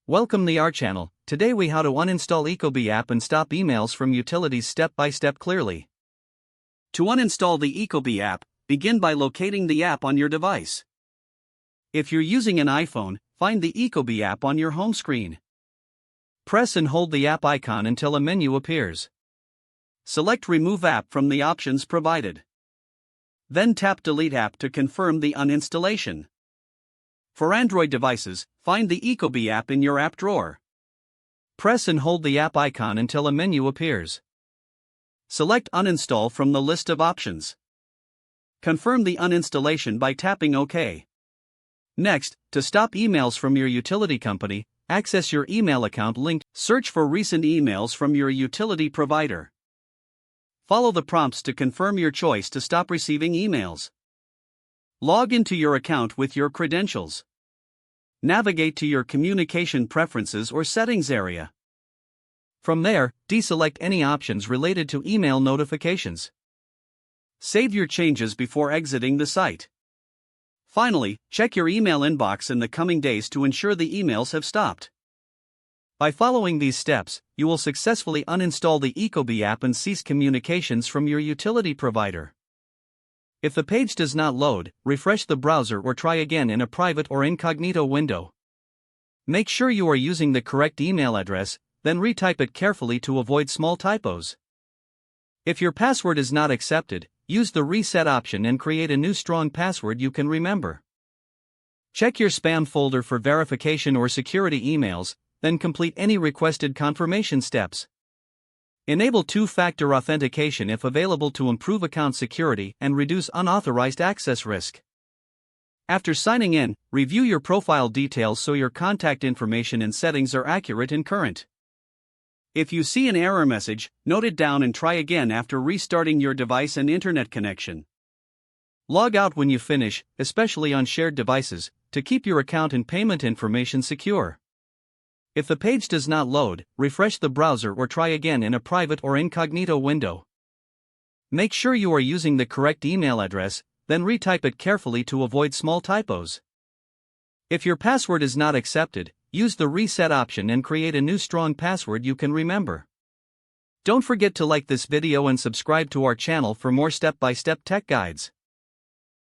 Welcome to our channel. Today we how to uninstall Ecobee app and stop emails from utilities step by step clearly. To uninstall the Ecobee app, begin by locating the app on your device. If you're using an iPhone, find the Ecobee app on your home screen. Press and hold the app icon until a menu appears. Select Remove App from the options provided. Then tap Delete App to confirm the uninstallation. For Android devices, find the Ecobee app in your app drawer. Press and hold the app icon until a menu appears. Select Uninstall from the list of options. Confirm the uninstallation by tapping OK. Next, to stop emails from your utility company, access your email account link. Search for recent emails from your utility provider. Follow the prompts to confirm your choice to stop receiving emails. Log into your account with your credentials. Navigate to your communication preferences or settings area. From there, deselect any options related to email notifications. Save your changes before exiting the site. Finally, check your email inbox in the coming days to ensure the emails have stopped. By following these steps, you will successfully uninstall the Ecobee app and cease communications from your utility provider. If the page does not load, refresh the browser or try again in a private or incognito window. Make sure you are using the correct email address, then retype it carefully to avoid small typos. If your password is not accepted, use the reset option and create a new strong password you can remember. Check your spam folder for verification or security emails, then complete any requested confirmation steps. Enable two-factor authentication if available to improve account security and reduce unauthorized access risk. After signing in, review your profile details so your contact information and settings are accurate and current. If you see an error message, note it down and try again after restarting your device and internet connection. Log out when you finish, especially on shared devices, to keep your account and payment information secure. If the page does not load, refresh the browser or try again in a private or incognito window. Make sure you are using the correct email address, then retype it carefully to avoid small typos. If your password is not accepted, use the reset option and create a new strong password you can remember. Don't forget to like this video and subscribe to our channel for more step-by-step tech guides.